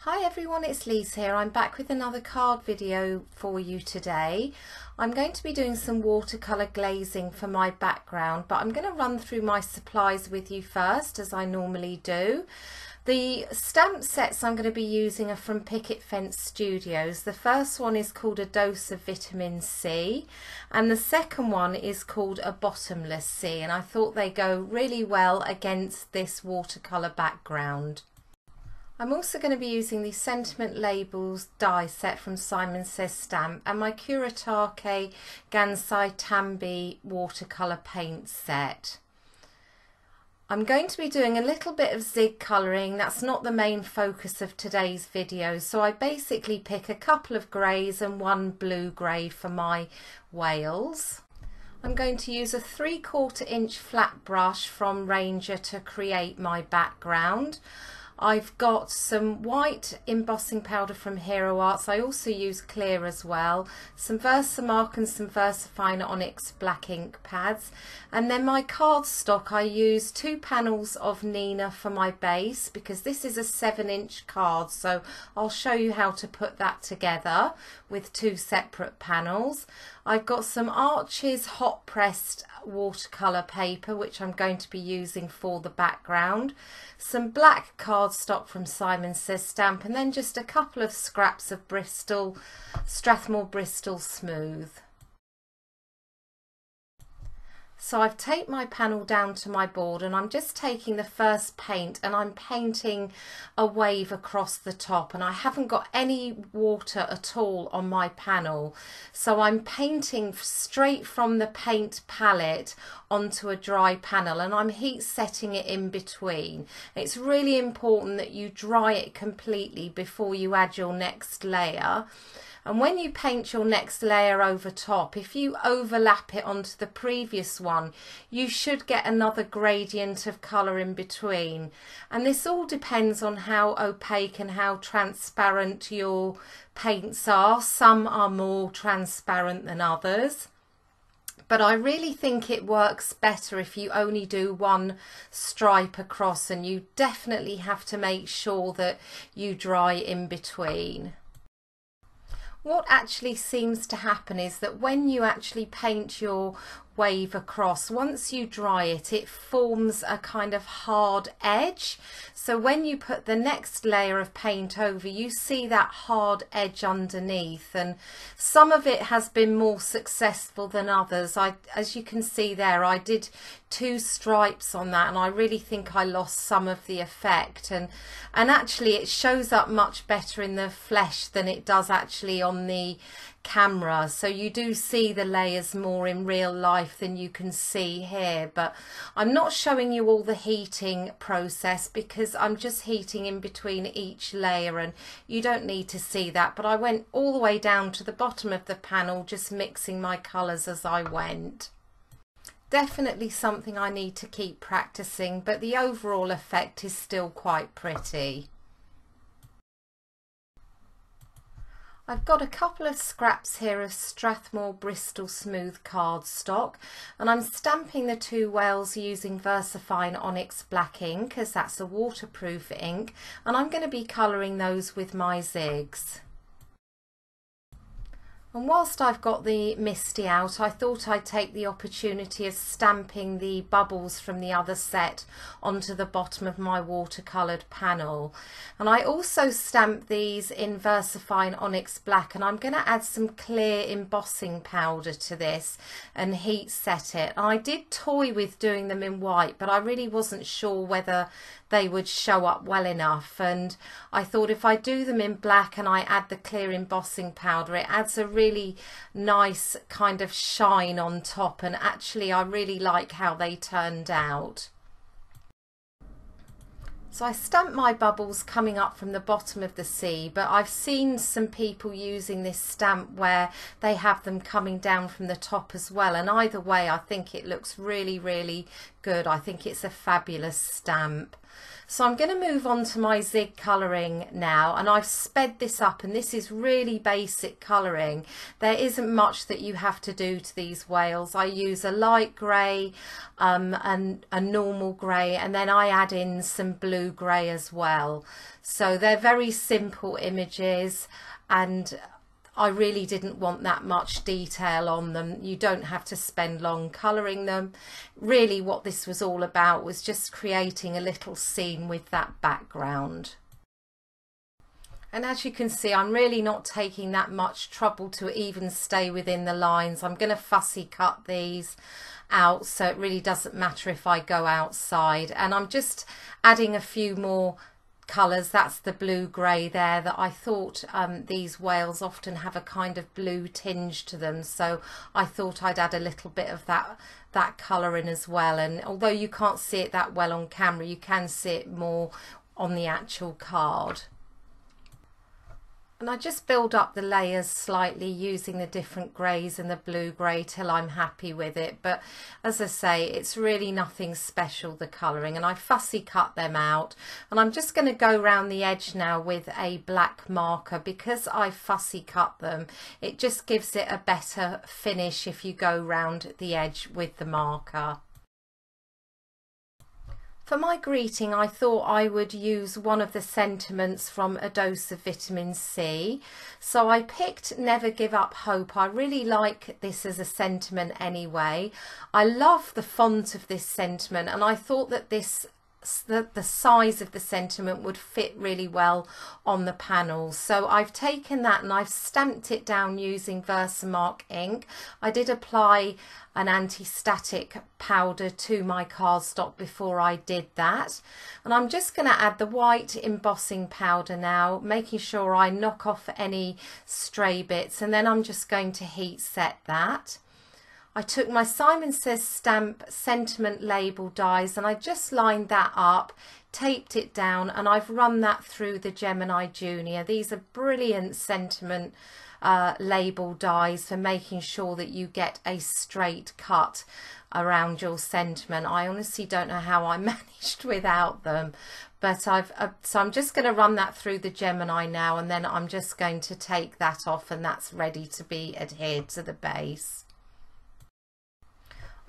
Hi everyone, it's Lise here. I'm back with another card video for you today. I'm going to be doing some watercolour glazing for my background, but I'm going to run through my supplies with you first, as I normally do. The stamp sets I'm going to be using are from Picket Fence Studios. The first one is called A Dose of Vitamin C and the second one is called A Bottomless C, and I thought they go really well against this watercolour background. I'm also going to be using the Sentiment Labels die set from Simon Says Stamp and my Kuretake Gansai Tambi watercolour paint set. I'm going to be doing a little bit of zig colouring. That's not the main focus of today's video, so I basically pick a couple of greys and one blue grey for my whales. I'm going to use a 3/4 inch flat brush from Ranger to create my background. I've got some white embossing powder from Hero Arts. I also use clear as well, some Versamark and some VersaFine ONYX black ink pads, and then my cardstock I use 2 panels of Neenah for my base because this is a 7-inch card, so I'll show you how to put that together with 2 separate panels. I've got some Arches hot pressed watercolour paper which I'm going to be using for the background, some black cardstock from Simon Says Stamp, and then just a couple of scraps of Strathmore Bristol Smooth. So I've taped my panel down to my board and I'm just taking the first paint and I'm painting a wave across the top, and I haven't got any water at all on my panel, so I'm painting straight from the paint palette onto a dry panel and I'm heat setting it in between. It's really important that you dry it completely before you add your next layer. And when you paint your next layer over top, if you overlap it onto the previous one, you should get another gradient of colour in between. And this all depends on how opaque and how transparent your paints are. Some are more transparent than others. But I really think it works better if you only do one stripe across, and you definitely have to make sure that you dry in between. What actually seems to happen is that when you actually paint your wave across, once you dry it, it forms a kind of hard edge. So when you put the next layer of paint over, you see that hard edge underneath, and some of it has been more successful than others. As you can see there, I did 2 stripes on that and I really think I lost some of the effect, and actually it shows up much better in the flesh than it does actually on the camera. So you do see the layers more in real life than you can see here, but I'm not showing you all the heating process because I'm just heating in between each layer and you don't need to see that. But I went all the way down to the bottom of the panel, just mixing my colours as I went. Definitely something I need to keep practicing, but the overall effect is still quite pretty. I've got a couple of scraps here of Strathmore Bristol Smooth cardstock, and I'm stamping the 2 whales using VersaFine ONYX black ink, as that's a waterproof ink, and I'm going to be colouring those with my zigs. And whilst I've got the Misty out, I thought I'd take the opportunity of stamping the bubbles from the other set onto the bottom of my watercoloured panel. And I also stamped these in VersaFine ONYX black, and I'm going to add some clear embossing powder to this and heat set it. And I did toy with doing them in white, but I really wasn't sure whether they would show up well enough, and I thought if I do them in black and I add the clear embossing powder, it adds a really nice kind of shine on top, and actually I really like how they turned out. So I stamped my bubbles coming up from the bottom of the sea, but I've seen some people using this stamp where they have them coming down from the top as well, and either way I think it looks really good. I think it's a fabulous stamp. So I'm going to move on to my zig colouring now, and I've sped this up, and this is really basic colouring. There isn't much that you have to do to these whales. I use a light grey and a normal grey, and then I add in some blue grey as well. So they're very simple images, and I really didn't want that much detail on them. You don't have to spend long colouring them. Really what this was all about was just creating a little scene with that background. And as you can see, I'm really not taking that much trouble to even stay within the lines. I'm going to fussy cut these out, so it really doesn't matter if I go outside. And I'm just adding a few more colours. That's the blue grey there that I thought these whales often have a kind of blue tinge to them, so I thought I'd add a little bit of that colour in as well. And although you can't see it that well on camera, you can see it more on the actual card. And I just build up the layers slightly using the different greys and the blue grey till I'm happy with it. But as I say, it's really nothing special, the colouring, and I fussy cut them out. And I'm just going to go around the edge now with a black marker. Because I fussy cut them, it just gives it a better finish if you go round the edge with the marker. For my greeting, I thought I would use one of the sentiments from A Dose of Vitamin C. So I picked Never Give Up Hope. I really like this as a sentiment anyway. I love the font of this sentiment, and I thought that the size of the sentiment would fit really well on the panels. So I've taken that and I've stamped it down using Versamark ink. I did apply an anti-static powder to my cardstock before I did that, and I'm just going to add the white embossing powder now, making sure I knock off any stray bits, and then I'm just going to heat set that. I took my Simon Says stamp sentiment label dies and I just lined that up, taped it down, and I've run that through the Gemini Junior. These are brilliant sentiment label dies for making sure that you get a straight cut around your sentiment. I honestly don't know how I managed without them, but so I'm just going to run that through the Gemini now, and then I'm just going to take that off, and that's ready to be adhered to the base.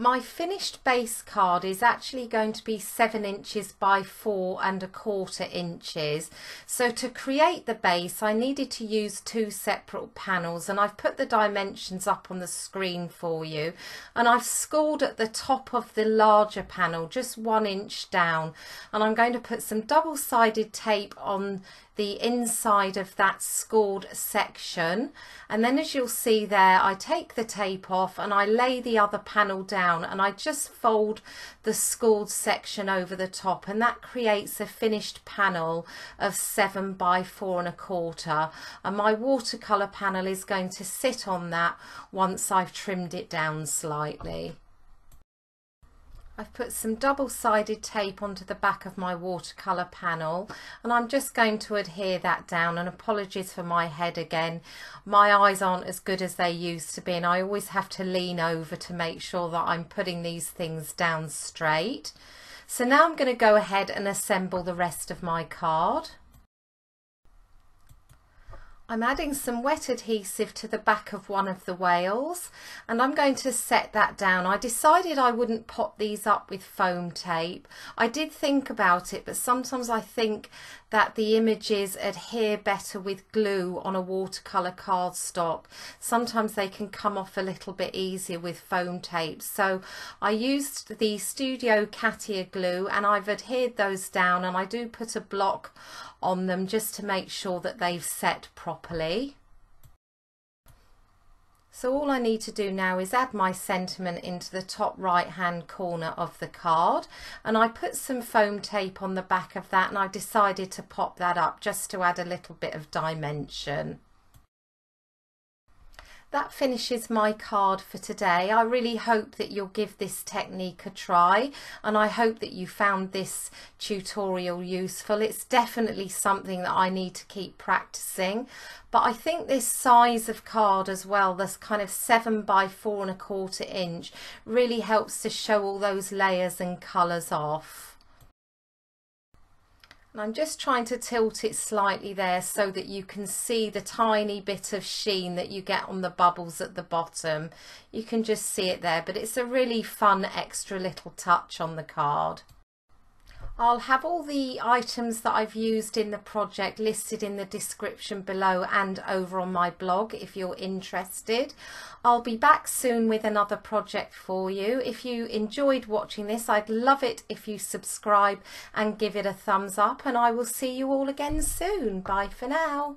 My finished base card is actually going to be 7 inches by 4¼ inches. So to create the base, I needed to use 2 separate panels, and I've put the dimensions up on the screen for you. And I've scored at the top of the larger panel, just 1 inch down. And I'm going to put some double-sided tape on the inside of that scored section, and then as you'll see there, I take the tape off and I lay the other panel down, and I just fold the scored section over the top, and that creates a finished panel of 7 by 4¼ and my watercolour panel is going to sit on that once I've trimmed it down slightly. I've put some double-sided tape onto the back of my watercolour panel, and I'm just going to adhere that down. And apologies for my head again, my eyes aren't as good as they used to be, and I always have to lean over to make sure that I'm putting these things down straight. So now I'm going to go ahead and assemble the rest of my card. I'm adding some wet adhesive to the back of one of the whales, and I'm going to set that down. I decided I wouldn't pot these up with foam tape. I did think about it, but sometimes I think that the images adhere better with glue on a watercolour cardstock. Sometimes they can come off a little bit easier with foam tape. So I used the Studio Katia glue and I've adhered those down, and I do put a block on them just to make sure that they've set properly. So all I need to do now is add my sentiment into the top right hand corner of the card, and I put some foam tape on the back of that, and I decided to pop that up just to add a little bit of dimension. That finishes my card for today. I really hope that you'll give this technique a try, and I hope that you found this tutorial useful. It's definitely something that I need to keep practicing, but I think this size of card as well, this kind of 7 by 4¼ inch, really helps to show all those layers and colours off. And I'm just trying to tilt it slightly there so that you can see the tiny bit of sheen that you get on the bubbles at the bottom. You can just see it there, but it's a really fun extra little touch on the card. I'll have all the items that I've used in the project listed in the description below and over on my blog if you're interested. I'll be back soon with another project for you. If you enjoyed watching this, I'd love it if you subscribe and give it a thumbs up, and I will see you all again soon. Bye for now.